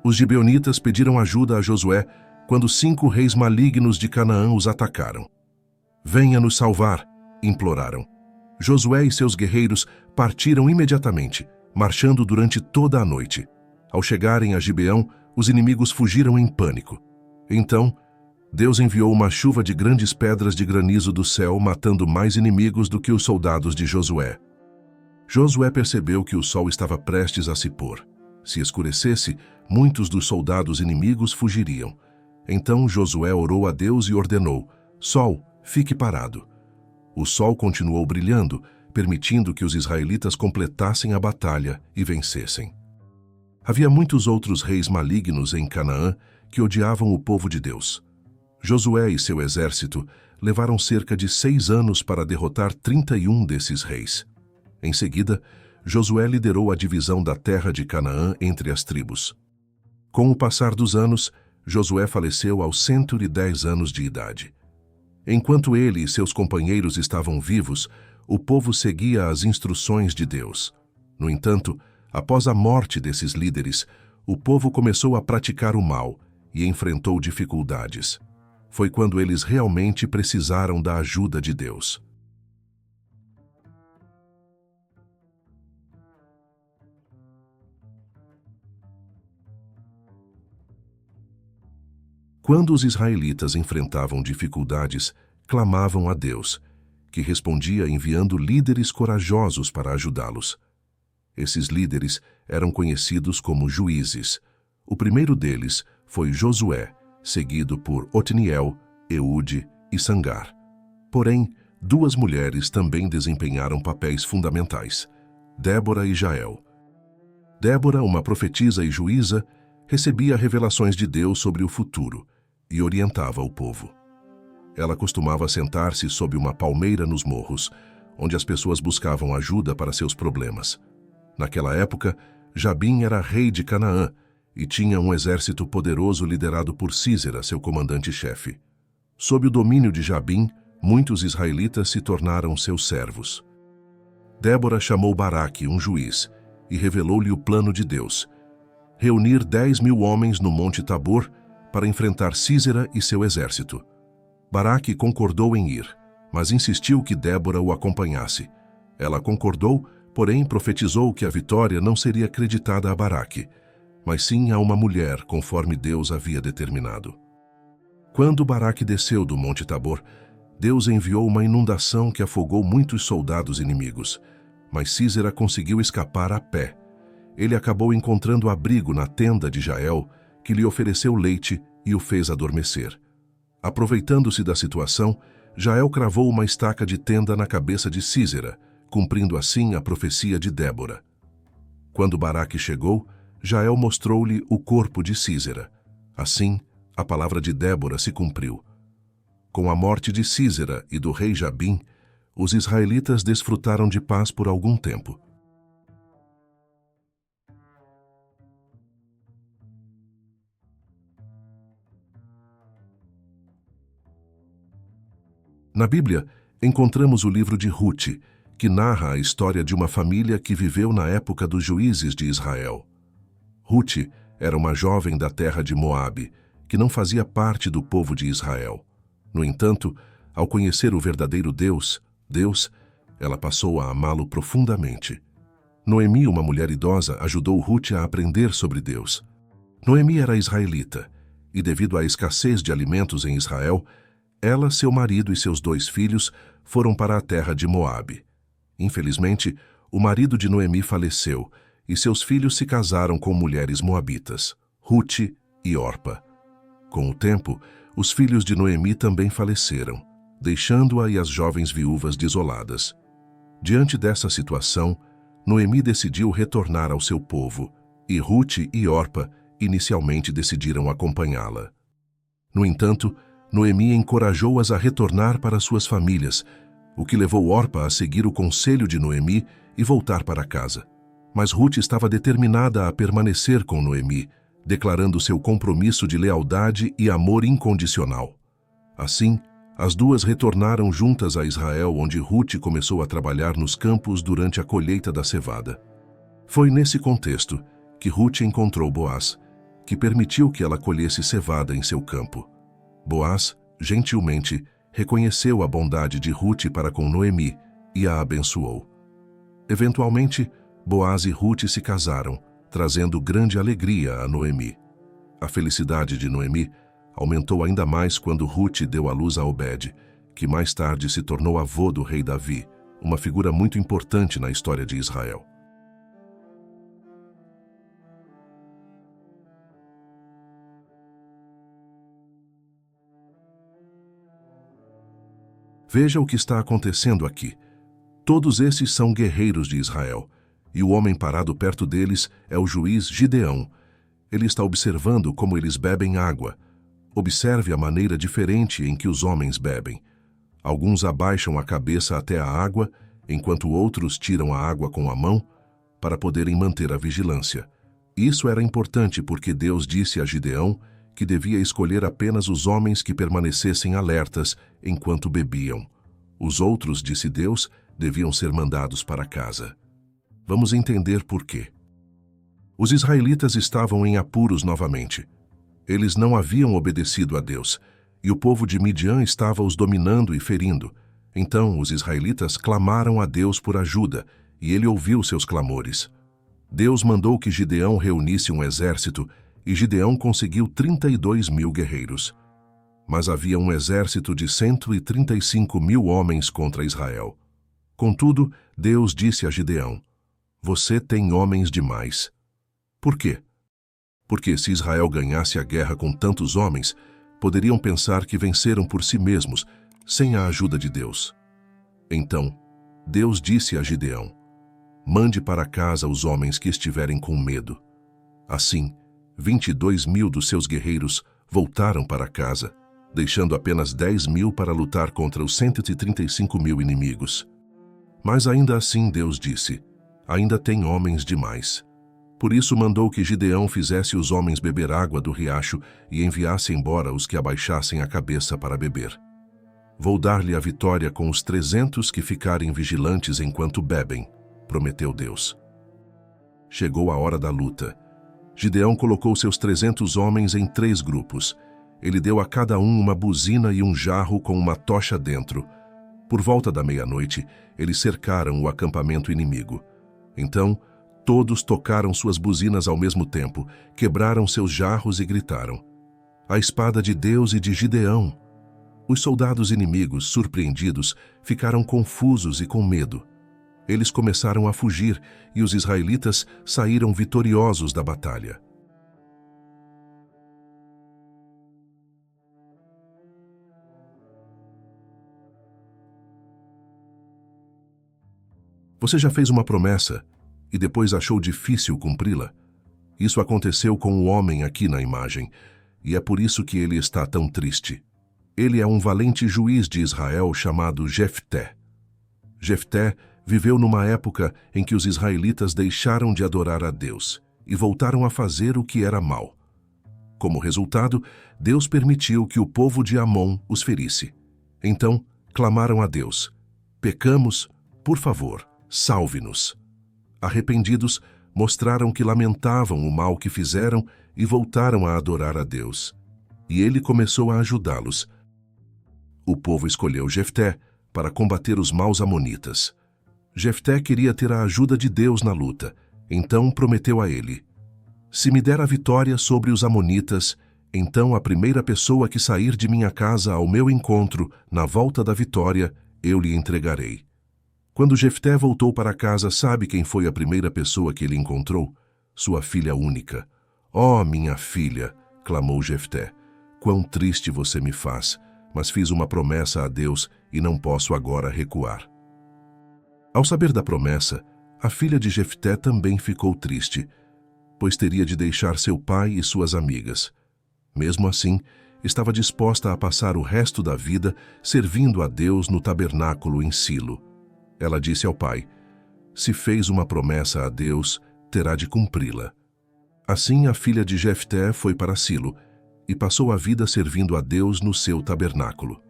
Os gibeonitas pediram ajuda a Josué quando 5 reis malignos de Canaã os atacaram. Venha nos salvar, imploraram. Josué e seus guerreiros partiram imediatamente, marchando durante toda a noite. Ao chegarem a Gibeão, os inimigos fugiram em pânico. Então, Deus enviou uma chuva de grandes pedras de granizo do céu, matando mais inimigos do que os soldados de Josué. Josué percebeu que o sol estava prestes a se pôr. Se escurecesse, muitos dos soldados inimigos fugiriam. Então Josué orou a Deus e ordenou: Sol, fique parado. O sol continuou brilhando, permitindo que os israelitas completassem a batalha e vencessem. Havia muitos outros reis malignos em Canaã que odiavam o povo de Deus. Josué e seu exército levaram cerca de 6 anos para derrotar 31 desses reis. Em seguida, Josué liderou a divisão da terra de Canaã entre as tribos. Com o passar dos anos, Josué faleceu aos 110 anos de idade. Enquanto ele e seus companheiros estavam vivos, o povo seguia as instruções de Deus. No entanto, após a morte desses líderes, o povo começou a praticar o mal e enfrentou dificuldades. Foi quando eles realmente precisaram da ajuda de Deus. Quando os israelitas enfrentavam dificuldades, clamavam a Deus, que respondia enviando líderes corajosos para ajudá-los. Esses líderes eram conhecidos como juízes. O primeiro deles foi Josué, seguido por Otniel, Eude e Sangar. Porém, 2 mulheres também desempenharam papéis fundamentais: Débora e Jael. Débora, uma profetisa e juíza, recebia revelações de Deus sobre o futuro e orientava o povo. Ela costumava sentar-se sob uma palmeira nos morros, onde as pessoas buscavam ajuda para seus problemas. Naquela época, Jabim era rei de Canaã e tinha um exército poderoso liderado por Sísera, seu comandante-chefe. Sob o domínio de Jabim, muitos israelitas se tornaram seus servos. Débora chamou Baraque, um juiz, e revelou-lhe o plano de Deus: reunir 10.000 homens no Monte Tabor para enfrentar Sísera e seu exército. Baraque concordou em ir, mas insistiu que Débora o acompanhasse. Ela concordou, porém profetizou que a vitória não seria acreditada a Baraque, mas sim a uma mulher, conforme Deus havia determinado. Quando Baraque desceu do Monte Tabor, Deus enviou uma inundação que afogou muitos soldados inimigos, mas Sísera conseguiu escapar a pé. Ele acabou encontrando abrigo na tenda de Jael, que lhe ofereceu leite e o fez adormecer. Aproveitando-se da situação, Jael cravou uma estaca de tenda na cabeça de Sísera, cumprindo assim a profecia de Débora. Quando Baraque chegou, Jael mostrou-lhe o corpo de Sísera. Assim, a palavra de Débora se cumpriu. Com a morte de Sísera e do rei Jabim, os israelitas desfrutaram de paz por algum tempo. Na Bíblia, encontramos o livro de Rute, que narra a história de uma família que viveu na época dos juízes de Israel. Rute era uma jovem da terra de Moabe, que não fazia parte do povo de Israel. No entanto, ao conhecer o verdadeiro Deus, ela passou a amá-lo profundamente. Noemi, uma mulher idosa, ajudou Rute a aprender sobre Deus. Noemi era israelita, e devido à escassez de alimentos em Israel, ela, seu marido e seus 2 filhos foram para a terra de Moabe. Infelizmente, o marido de Noemi faleceu, e seus filhos se casaram com mulheres moabitas, Ruth e Orpa. Com o tempo, os filhos de Noemi também faleceram, deixando-a e as jovens viúvas desoladas. Diante dessa situação, Noemi decidiu retornar ao seu povo, e Ruth e Orpa inicialmente decidiram acompanhá-la. No entanto, Noemi encorajou-as a retornar para suas famílias, o que levou Orpa a seguir o conselho de Noemi e voltar para casa. Mas Ruth estava determinada a permanecer com Noemi, declarando seu compromisso de lealdade e amor incondicional. Assim, as duas retornaram juntas a Israel, onde Ruth começou a trabalhar nos campos durante a colheita da cevada. Foi nesse contexto que Ruth encontrou Boaz, que permitiu que ela colhesse cevada em seu campo. Boaz, gentilmente, reconheceu a bondade de Ruth para com Noemi e a abençoou. Eventualmente, Boaz e Ruth se casaram, trazendo grande alegria a Noemi. A felicidade de Noemi aumentou ainda mais quando Ruth deu à luz a Obed, que mais tarde se tornou avô do rei Davi, uma figura muito importante na história de Israel. Veja o que está acontecendo aqui. Todos esses são guerreiros de Israel, e o homem parado perto deles é o juiz Gideão. Ele está observando como eles bebem água. Observe a maneira diferente em que os homens bebem. Alguns abaixam a cabeça até a água, enquanto outros tiram a água com a mão para poderem manter a vigilância. Isso era importante porque Deus disse a Gideão que devia escolher apenas os homens que permanecessem alertas enquanto bebiam. Os outros, disse Deus, deviam ser mandados para casa. Vamos entender por quê. Os israelitas estavam em apuros novamente. Eles não haviam obedecido a Deus, e o povo de Midian estava os dominando e ferindo. Então os israelitas clamaram a Deus por ajuda, e ele ouviu seus clamores. Deus mandou que Gideão reunisse um exército, e Gideão conseguiu 32.000 guerreiros. Mas havia um exército de 135.000 homens contra Israel. Contudo, Deus disse a Gideão: "Você tem homens demais." Por quê? Porque se Israel ganhasse a guerra com tantos homens, poderiam pensar que venceram por si mesmos, sem a ajuda de Deus. Então, Deus disse a Gideão: "Mande para casa os homens que estiverem com medo." Assim, 22.000 dos seus guerreiros voltaram para casa, deixando apenas 10.000 para lutar contra os 135.000 inimigos. Mas ainda assim Deus disse: "Ainda tem homens demais." Por isso mandou que Gideão fizesse os homens beber água do riacho e enviasse embora os que abaixassem a cabeça para beber. "Vou dar-lhe a vitória com os 300 que ficarem vigilantes enquanto bebem", prometeu Deus. Chegou a hora da luta. Gideão colocou seus 300 homens em 3 grupos. Ele deu a cada um uma buzina e um jarro com uma tocha dentro. Por volta da meia-noite, eles cercaram o acampamento inimigo. Então, todos tocaram suas buzinas ao mesmo tempo, quebraram seus jarros e gritaram: "A espada de Deus e de Gideão!" Os soldados inimigos, surpreendidos, ficaram confusos e com medo. Eles começaram a fugir e os israelitas saíram vitoriosos da batalha. Você já fez uma promessa e depois achou difícil cumpri-la? Isso aconteceu com o homem aqui na imagem, e é por isso que ele está tão triste. Ele é um valente juiz de Israel chamado Jefté. Jefté viveu numa época em que os israelitas deixaram de adorar a Deus e voltaram a fazer o que era mal. Como resultado, Deus permitiu que o povo de Amon os ferisse. Então, clamaram a Deus: "Pecamos, por favor, salve-nos." Arrependidos, mostraram que lamentavam o mal que fizeram e voltaram a adorar a Deus. E ele começou a ajudá-los. O povo escolheu Jefté para combater os maus amonitas. Jefté queria ter a ajuda de Deus na luta, então prometeu a ele: "Se me der a vitória sobre os amonitas, então a primeira pessoa que sair de minha casa ao meu encontro, na volta da vitória, eu lhe entregarei." Quando Jefté voltou para casa, sabe quem foi a primeira pessoa que ele encontrou? Sua filha única. "Oh, minha filha", clamou Jefté, "quão triste você me faz, mas fiz uma promessa a Deus e não posso agora recuar." Ao saber da promessa, a filha de Jefté também ficou triste, pois teria de deixar seu pai e suas amigas. Mesmo assim, estava disposta a passar o resto da vida servindo a Deus no tabernáculo em Silo. Ela disse ao pai: "Se fez uma promessa a Deus, terá de cumpri-la." Assim, a filha de Jefté foi para Silo e passou a vida servindo a Deus no seu tabernáculo.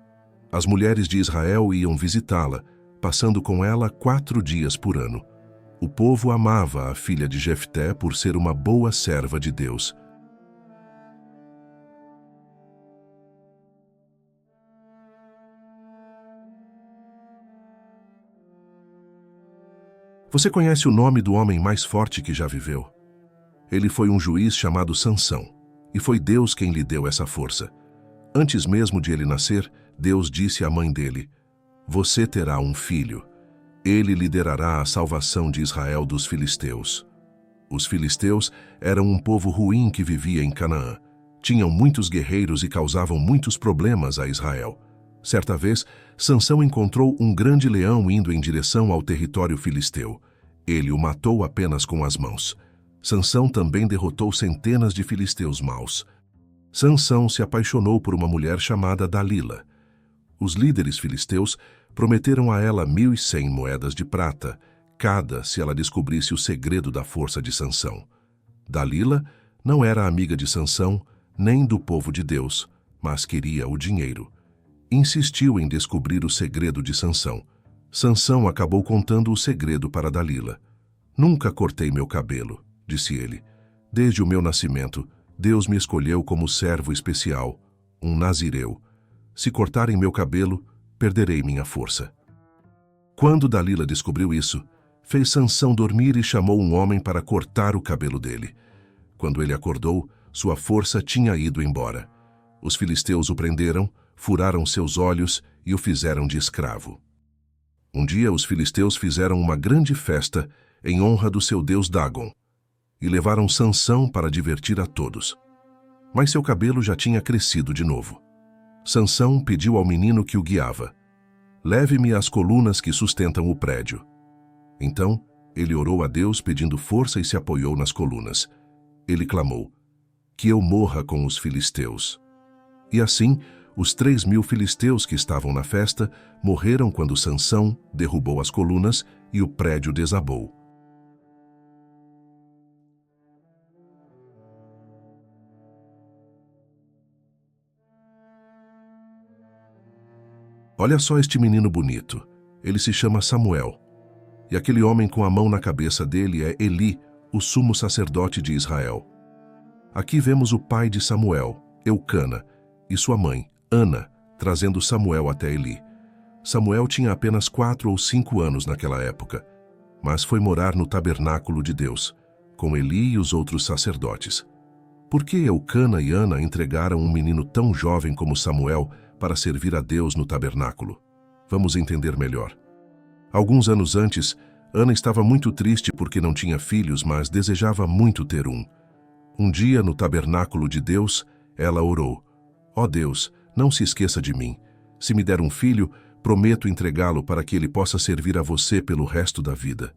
As mulheres de Israel iam visitá-la, passando com ela 4 dias por ano. O povo amava a filha de Jefté por ser uma boa serva de Deus. Você conhece o nome do homem mais forte que já viveu? Ele foi um juiz chamado Sansão, e foi Deus quem lhe deu essa força. Antes mesmo de ele nascer, Deus disse à mãe dele: "Você terá um filho. Ele liderará a salvação de Israel dos filisteus." Os filisteus eram um povo ruim que vivia em Canaã. Tinham muitos guerreiros e causavam muitos problemas a Israel. Certa vez, Sansão encontrou um grande leão indo em direção ao território filisteu. Ele o matou apenas com as mãos. Sansão também derrotou centenas de filisteus maus. Sansão se apaixonou por uma mulher chamada Dalila. Os líderes filisteus prometeram a ela 1.100 moedas de prata, cada se ela descobrisse o segredo da força de Sansão. Dalila não era amiga de Sansão, nem do povo de Deus, mas queria o dinheiro. Insistiu em descobrir o segredo de Sansão. Sansão acabou contando o segredo para Dalila. "Nunca cortei meu cabelo", disse ele. "Desde o meu nascimento, Deus me escolheu como servo especial, um nazireu. Se cortarem meu cabelo, perderei minha força." Quando Dalila descobriu isso, fez Sansão dormir e chamou um homem para cortar o cabelo dele. Quando ele acordou, sua força tinha ido embora. Os filisteus o prenderam, furaram seus olhos e o fizeram de escravo. Um dia, os filisteus fizeram uma grande festa em honra do seu deus Dagon e levaram Sansão para divertir a todos. Mas seu cabelo já tinha crescido de novo. Sansão pediu ao menino que o guiava: "Leve-me às colunas que sustentam o prédio." Então, ele orou a Deus pedindo força e se apoiou nas colunas. Ele clamou: "Que eu morra com os filisteus." E assim, os 3.000 filisteus que estavam na festa morreram quando Sansão derrubou as colunas e o prédio desabou. Olha só este menino bonito. Ele se chama Samuel. E aquele homem com a mão na cabeça dele é Eli, o sumo sacerdote de Israel. Aqui vemos o pai de Samuel, Eucana, e sua mãe, Ana, trazendo Samuel até Eli. Samuel tinha apenas 4 ou 5 anos naquela época, mas foi morar no tabernáculo de Deus, com Eli e os outros sacerdotes. Por que Eucana e Ana entregaram um menino tão jovem como Samuel para servir a Deus no tabernáculo? Vamos entender melhor. Alguns anos antes, Ana estava muito triste porque não tinha filhos, mas desejava muito ter um. Um dia, no tabernáculo de Deus, ela orou: "Ó Deus, não se esqueça de mim. Se me der um filho, prometo entregá-lo para que ele possa servir a você pelo resto da vida."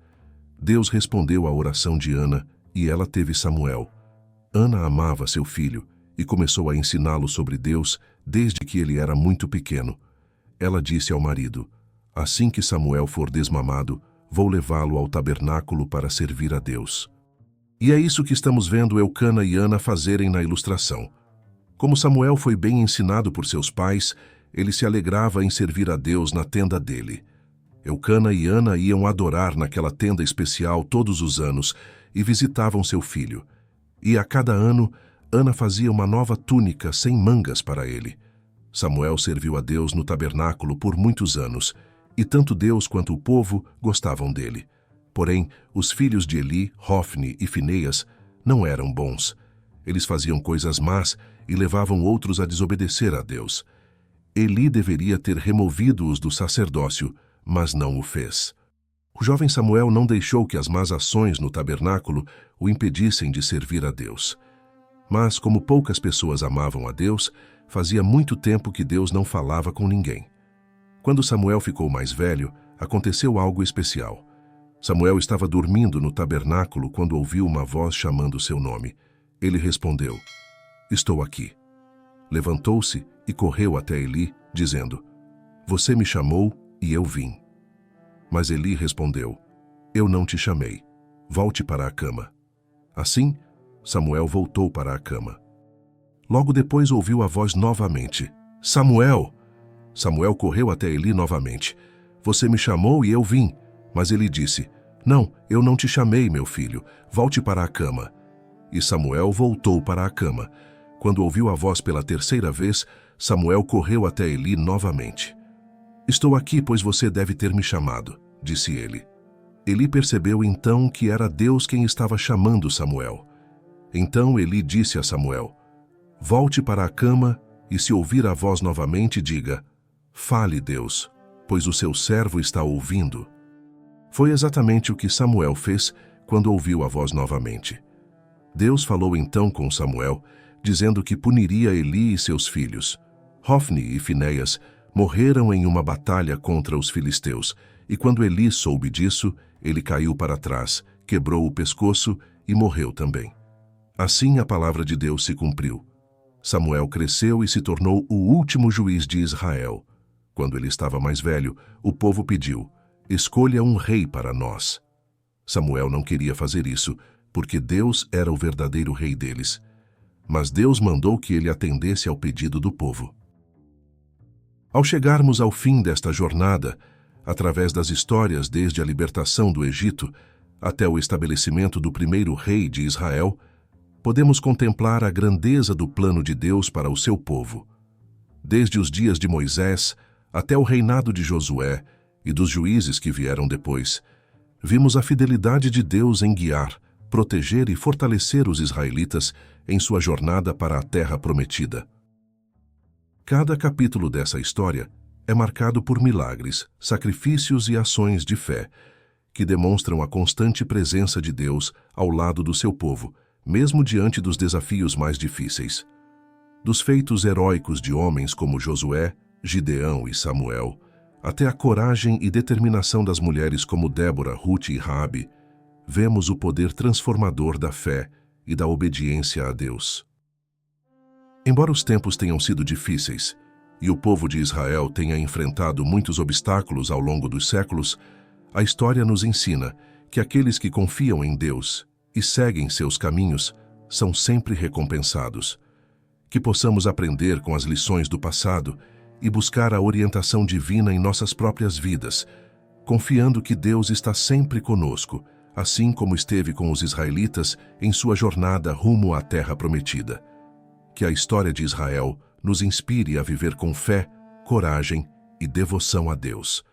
Deus respondeu à oração de Ana e ela teve Samuel. Ana amava seu filho e começou a ensiná-lo sobre Deus desde que ele era muito pequeno. Ela disse ao marido: "Assim que Samuel for desmamado, vou levá-lo ao tabernáculo para servir a Deus." E é isso que estamos vendo Eucana e Ana fazerem na ilustração. Como Samuel foi bem ensinado por seus pais, ele se alegrava em servir a Deus na tenda dele. Eucana e Ana iam adorar naquela tenda especial todos os anos e visitavam seu filho. E a cada ano, Ana fazia uma nova túnica sem mangas para ele. Samuel serviu a Deus no tabernáculo por muitos anos, e tanto Deus quanto o povo gostavam dele. Porém, os filhos de Eli, Hofni e Fineias, não eram bons. Eles faziam coisas más e levavam outros a desobedecer a Deus. Eli deveria ter removido-os do sacerdócio, mas não o fez. O jovem Samuel não deixou que as más ações no tabernáculo o impedissem de servir a Deus. Mas, como poucas pessoas amavam a Deus, fazia muito tempo que Deus não falava com ninguém. Quando Samuel ficou mais velho, aconteceu algo especial. Samuel estava dormindo no tabernáculo quando ouviu uma voz chamando seu nome. Ele respondeu: "Estou aqui." Levantou-se e correu até Eli, dizendo: "Você me chamou e eu vim." Mas Eli respondeu: "Eu não te chamei. Volte para a cama." Assim, Samuel voltou para a cama. Logo depois ouviu a voz novamente: "Samuel!" Samuel correu até Eli novamente. "Você me chamou e eu vim." Mas ele disse: "Não, eu não te chamei, meu filho. Volte para a cama." E Samuel voltou para a cama. Quando ouviu a voz pela terceira vez, Samuel correu até Eli novamente. "Estou aqui, pois você deve ter me chamado", disse ele. Eli percebeu então que era Deus quem estava chamando Samuel. Então Eli disse a Samuel: "Volte para a cama e, se ouvir a voz novamente, diga: 'Fale, Deus, pois o seu servo está ouvindo.'" Foi exatamente o que Samuel fez quando ouviu a voz novamente. Deus falou então com Samuel, dizendo que puniria Eli e seus filhos. Hofni e Finéias morreram em uma batalha contra os filisteus, e quando Eli soube disso, ele caiu para trás, quebrou o pescoço e morreu também. Assim a palavra de Deus se cumpriu. Samuel cresceu e se tornou o último juiz de Israel. Quando ele estava mais velho, o povo pediu: "Escolha um rei para nós." Samuel não queria fazer isso, porque Deus era o verdadeiro rei deles. Mas Deus mandou que ele atendesse ao pedido do povo. Ao chegarmos ao fim desta jornada, através das histórias desde a libertação do Egito até o estabelecimento do primeiro rei de Israel, podemos contemplar a grandeza do plano de Deus para o seu povo. Desde os dias de Moisés até o reinado de Josué e dos juízes que vieram depois, vimos a fidelidade de Deus em guiar, proteger e fortalecer os israelitas em sua jornada para a terra prometida. Cada capítulo dessa história é marcado por milagres, sacrifícios e ações de fé, que demonstram a constante presença de Deus ao lado do seu povo, mesmo diante dos desafios mais difíceis. Dos feitos heróicos de homens como Josué, Gideão e Samuel, até a coragem e determinação das mulheres como Débora, Ruth e Raabe, vemos o poder transformador da fé e da obediência a Deus. Embora os tempos tenham sido difíceis e o povo de Israel tenha enfrentado muitos obstáculos ao longo dos séculos, a história nos ensina que aqueles que confiam em Deus e seguem seus caminhos são sempre recompensados. Que possamos aprender com as lições do passado e buscar a orientação divina em nossas próprias vidas, confiando que Deus está sempre conosco, assim como esteve com os israelitas em sua jornada rumo à terra prometida. Que a história de Israel nos inspire a viver com fé, coragem e devoção a Deus.